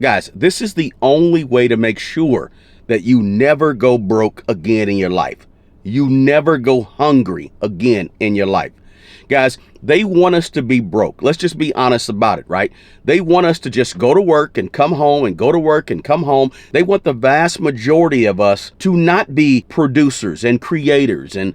Guys, this is the only way to make sure that you never go broke again in your life. You never go hungry again in your life. Guys, they want us to be broke. Let's just be honest about it, right? They want us to just go to work and come home and go to work and come home. They want the vast majority of us to not be producers and creators and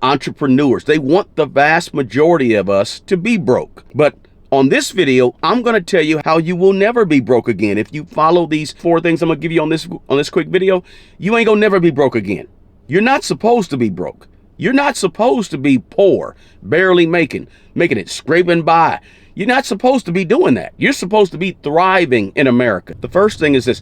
entrepreneurs. They want the vast majority of us to be broke. But on this video, I'm going to tell you how you will never be broke again. If you follow these 4 things I'm going to give you on this quick video, you ain't going to never be broke again. You're not supposed to be broke. You're not supposed to be poor, barely making it, scraping by. You're not supposed to be doing that. You're supposed to be thriving in America. The first thing is this.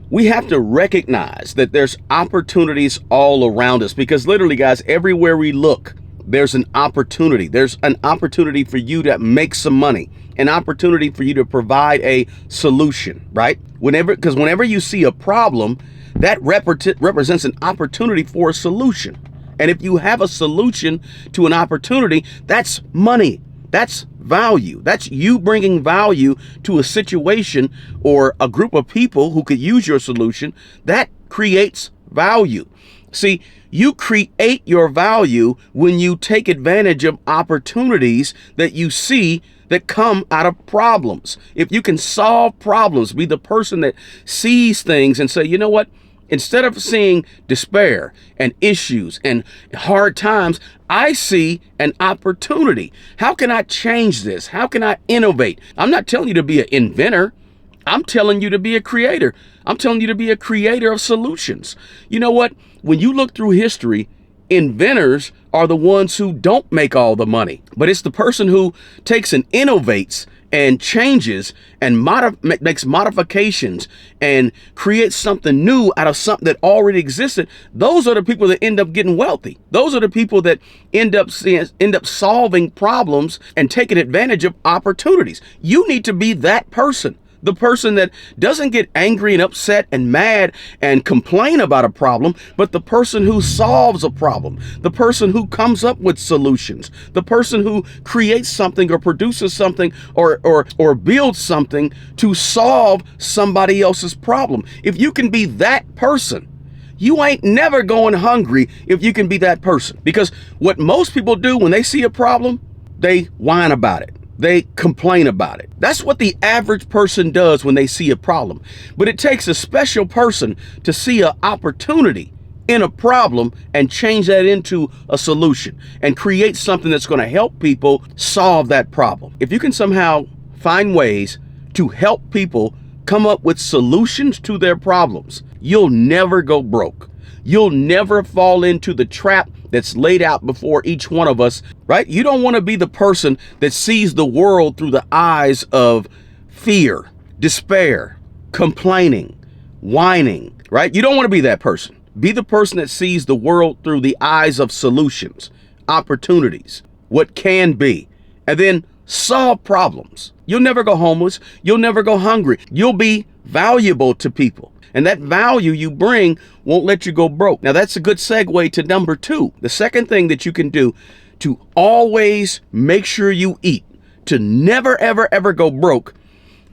We have to recognize that there's opportunities all around us, because literally, guys, everywhere we look, there's an opportunity. There's an opportunity for you to make some money, an opportunity for you to provide a solution, right? Because whenever you see a problem, that represents an opportunity for a solution. And if you have a solution to an opportunity, that's money. That's value. That's you bringing value to a situation or a group of people who could use your solution. That creates value. See, you create your value when you take advantage of opportunities that you see that come out of problems. If you can solve problems, be the person that sees things and say, you know what? Instead of seeing despair and issues and hard times, I see an opportunity. How can I change this? How can I innovate? I'm not telling you to be an inventor. I'm telling you to be a creator. I'm telling you to be a creator of solutions. You know what? When you look through history, inventors are the ones who don't make all the money, but it's the person who takes and innovates and changes and makes modifications and creates something new out of something that already existed. Those are the people that end up getting wealthy. Those are the people that end up solving problems and taking advantage of opportunities. You need to be that person. The person that doesn't get angry and upset and mad and complain about a problem, but the person who solves a problem, the person who comes up with solutions, the person who creates something or produces something or builds something to solve somebody else's problem. If you can be that person, you ain't never going hungry if you can be that person. Because what most people do when they see a problem, they whine about it. They complain about it. That's what the average person does when they see a problem. But it takes a special person to see an opportunity in a problem and change that into a solution and create something that's going to help people solve that problem. If you can somehow find ways to help people come up with solutions to their problems, you'll never go broke. You'll never fall into the trap that's laid out before each one of us, right? You don't want to be the person that sees the world through the eyes of fear, despair, complaining, whining, right? You don't want to be that person. Be the person that sees the world through the eyes of solutions, opportunities, what can be, and then solve problems. You'll never go homeless. You'll never go hungry. You'll be valuable to people. And that value you bring won't let you go broke. Now, that's a good segue to number 2. The second thing that you can do to always make sure you eat, to never, ever, ever go broke,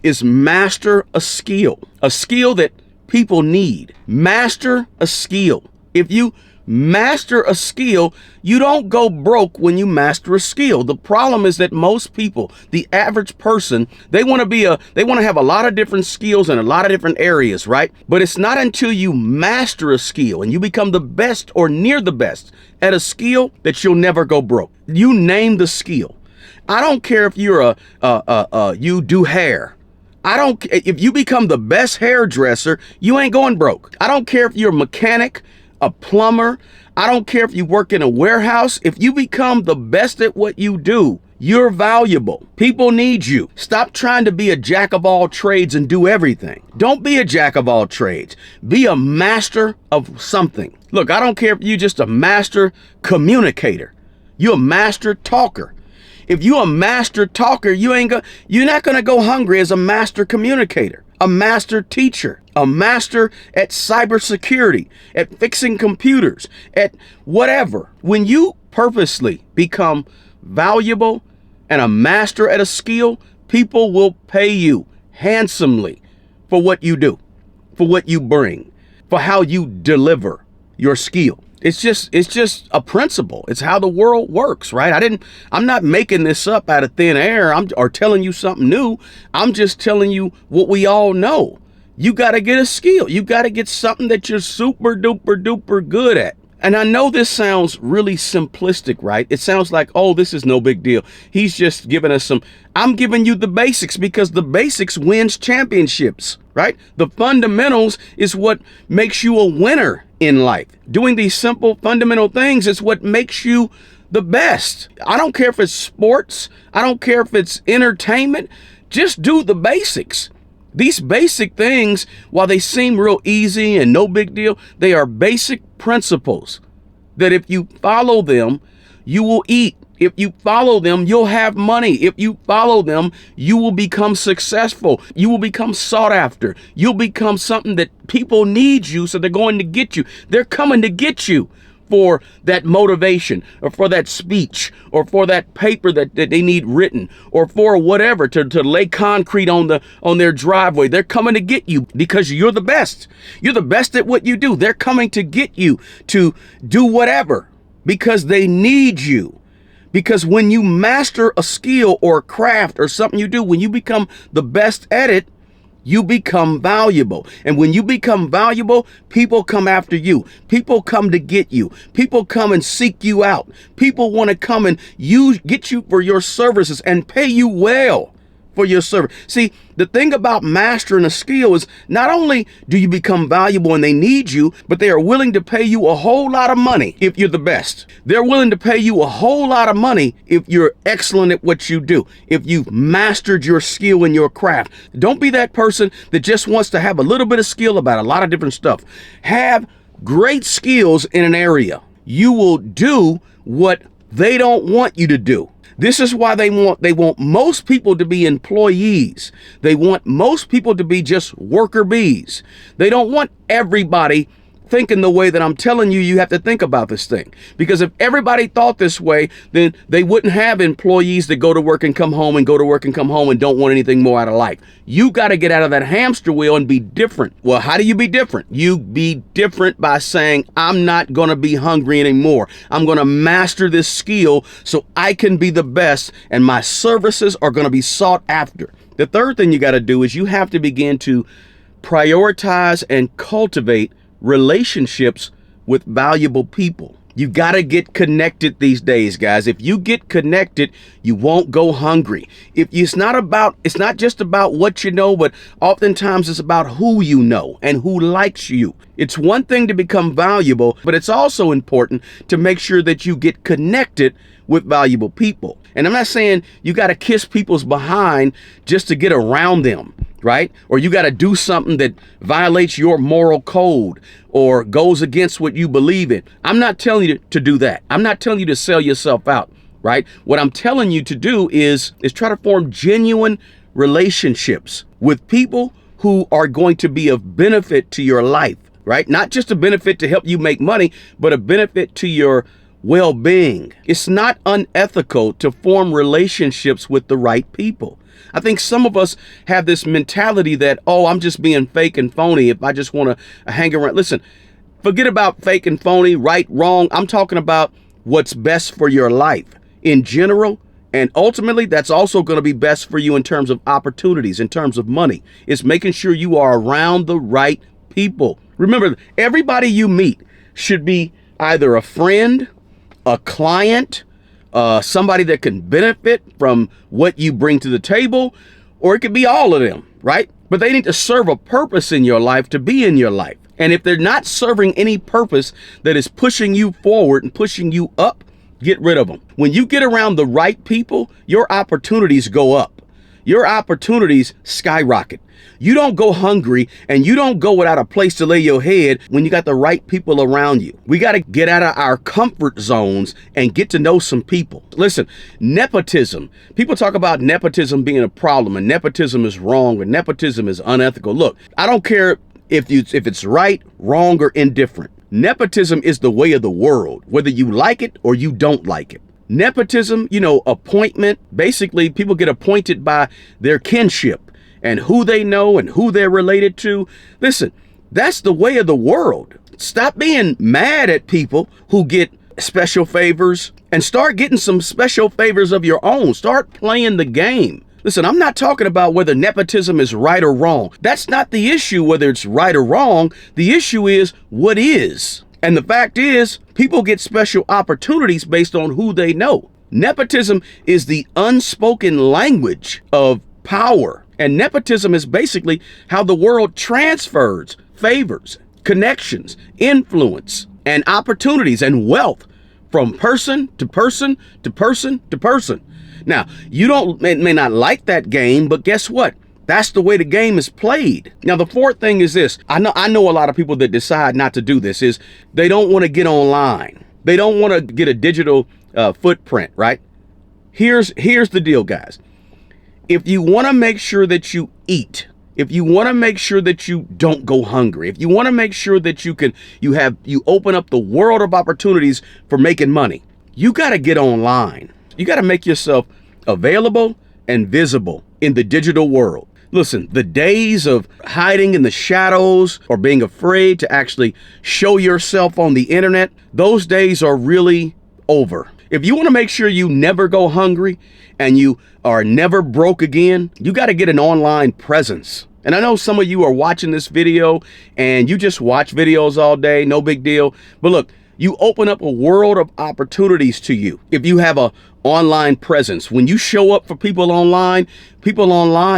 is master a skill that people need. Master a skill. If you master a skill, you don't go broke when you master a skill. The problem is that most people, the average person, they want to have a lot of different skills in a lot of different areas, right? But it's not until you master a skill and you become the best or near the best at a skill that you'll never go broke. You name the skill. I don't care if you're you do hair. If you become the best hairdresser, you ain't going broke. I don't care if you're a mechanic, a plumber. I don't care if you work in a warehouse. If you become the best at what you do, you're valuable. People need you. Stop trying to be a jack of all trades and do everything. Don't be a jack of all trades. Be a master of something. Look, I don't care if you're just a master communicator. You're a master talker. If you're a master talker, you're not going to go hungry as a master communicator, a master teacher, a master at cybersecurity, at fixing computers, at whatever. When you purposely become valuable and a master at a skill, people will pay you handsomely for what you do, for what you bring, for how you deliver your skill. It's just a principle. It's how the world works, right? I'm not making this up out of thin air. Or telling you something new. I'm just telling you what we all know. You got to get a skill. You got to get something that you're super duper duper good at. And I know this sounds really simplistic, right? It sounds like, oh, this is no big deal. He's just giving us I'm giving you the basics, because the basics wins championships, right? The fundamentals is what makes you a winner in life. Doing these simple fundamental things is what makes you the best. I don't care if it's sports. I don't care if it's entertainment. Just do the basics. These basic things, while they seem real easy and no big deal, they are basic principles that if you follow them, you will eat. If you follow them, you'll have money. If you follow them, you will become successful. You will become sought after. You'll become something that people need you, so they're going to get you. They're coming to get you for that motivation, or for that speech, or for that paper that they need written, or for whatever, to lay concrete on their driveway. They're coming to get you because you're the best. You're the best at what you do. They're coming to get you to do whatever because they need you. Because when you master a skill or a craft or something you do, when you become the best at it, you become valuable. And when you become valuable, people come after you. People come to get you. People come and seek you out. People want to come and get you for your services and pay you well for your service. See, the thing about mastering a skill is not only do you become valuable and they need you, but they are willing to pay you a whole lot of money if you're the best. They're willing to pay you a whole lot of money if you're excellent at what you do, if you've mastered your skill and your craft. Don't be that person that just wants to have a little bit of skill about a lot of different stuff. Have great skills in an area. You will do what they don't want you to do. This is why they want most people to be employees. They want most people to be just worker bees. They don't want everybody thinking the way that I'm telling you you have to think about this thing. Because if everybody thought this way, then they wouldn't have employees that go to work and come home and go to work and come home and don't want anything more out of life. You got to get out of that hamster wheel and be different. Well, how do you be different? You be different by saying, I'm not going to be hungry anymore. I'm going to master this skill so I can be the best, and my services are going to be sought after. The third thing you got to do is you have to begin to prioritize and cultivate relationships with valuable people. You got to get connected these days, guys. If you get connected, you won't go hungry. It's not just about what you know, but oftentimes it's about who you know and who likes you. It's one thing to become valuable, but it's also important to make sure that you get connected with valuable people. And I'm not saying you got to kiss people's behind just to get around them, right? Or you got to do something that violates your moral code or goes against what you believe in. I'm not telling you to do that. I'm not telling you to sell yourself out, right? What I'm telling you to do is try to form genuine relationships with people who are going to be of benefit to your life, right? Not just a benefit to help you make money, but a benefit to your well-being. It's not unethical to form relationships with the right people. I think some of us have this mentality that, oh, I'm just being fake and phony if I just want to hang around. Listen, forget about fake and phony, right, wrong. I'm talking about what's best for your life in general. And ultimately, that's also going to be best for you in terms of opportunities, in terms of money. It's making sure you are around the right people. Remember, everybody you meet should be either a friend, a client, somebody that can benefit from what you bring to the table, or it could be all of them, right? But they need to serve a purpose in your life to be in your life. And if they're not serving any purpose that is pushing you forward and pushing you up, get rid of them. When you get around the right people, your opportunities go up. Your opportunities skyrocket. You don't go hungry and you don't go without a place to lay your head when you got the right people around you. We got to get out of our comfort zones and get to know some people. Listen, nepotism. People talk about nepotism being a problem and nepotism is wrong or nepotism is unethical. Look, I don't care if it's right, wrong, or indifferent. Nepotism is the way of the world, whether you like it or you don't like it. Nepotism, appointment, basically people get appointed by their kinship. and who they know and who they're related to. Listen, that's the way of the world. Stop being mad at people who get special favors and start getting some special favors of your own. Start playing the game. Listen, I'm not talking about whether nepotism is right or wrong. That's not the issue, whether it's right or wrong. The issue is what is. And the fact is, people get special opportunities based on who they know. Nepotism is the unspoken language of power. And nepotism is basically how the world transfers favors, connections, influence, and opportunities and wealth from person to person to person to person. Now, you may not like that game, but guess what? That's the way the game is played. Now, the fourth thing is this. I know a lot of people that decide not to do this is they don't want to get online. They don't want to get a digital footprint, right? Here's the deal, guys. If you want to make sure that you eat, if you want to make sure that you don't go hungry, if you want to make sure that you open up the world of opportunities for making money, you got to get online. You got to make yourself available and visible in the digital world. Listen, the days of hiding in the shadows or being afraid to actually show yourself on the internet, those days are really over. If you want to make sure you never go hungry and you are never broke again, you got to get an online presence. And I know some of you are watching this video and you just watch videos all day, no big deal. But look, you open up a world of opportunities to you if you have a online presence. When you show up for people online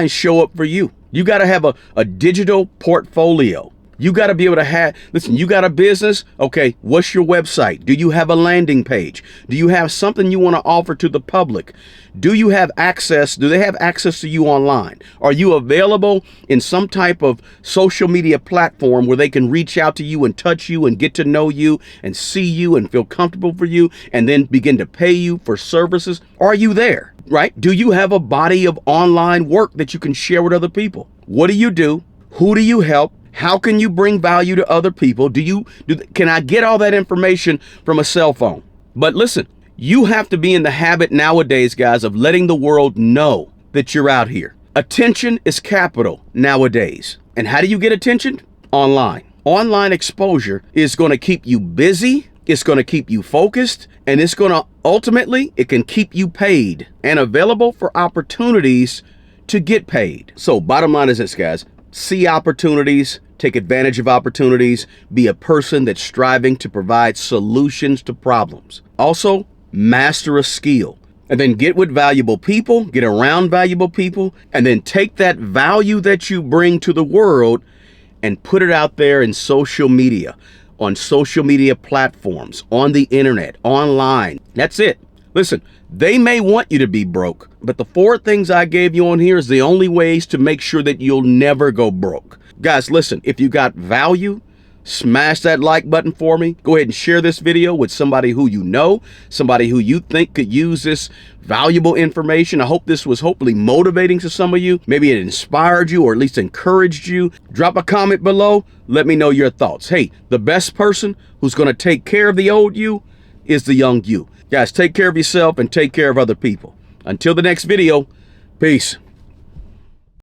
show up for you. You got to have a digital portfolio. You got to be able to listen, you got a business. Okay, what's your website? Do you have a landing page? Do you have something you want to offer to the public? Do you have access? Do they have access to you online? Are you available in some type of social media platform where they can reach out to you and touch you and get to know you and see you and feel comfortable for you and then begin to pay you for services? Are you there? Right? Do you have a body of online work that you can share with other people? What do you do? Who do you help? How can you bring value to other people? Can I get all that information from a cell phone? But listen, you have to be in the habit nowadays, guys, of letting the world know that you're out here. Attention is capital nowadays. And how do you get attention? Online. Online exposure is going to keep you busy. It's going to keep you focused, and it's going to ultimately, it can keep you paid and available for opportunities to get paid. So bottom line is this, guys, see opportunities, take advantage of opportunities, be a person that's striving to provide solutions to problems. Also, master a skill, and then get with valuable people, get around valuable people, and then take that value that you bring to the world and put it out there in social media, on social media platforms, on the internet, online. That's it. Listen, they may want you to be broke, but the 4 things I gave you on here is the only ways to make sure that you'll never go broke. Guys, listen, if you got value, smash that like button for me. Go ahead and share this video with somebody who you know, somebody who you think could use this valuable information. I hope this was hopefully motivating to some of you. Maybe it inspired you or at least encouraged you. Drop a comment below. Let me know your thoughts. Hey, the best person who's going to take care of the old you is the young you. Guys, take care of yourself and take care of other people. Until the next video, peace.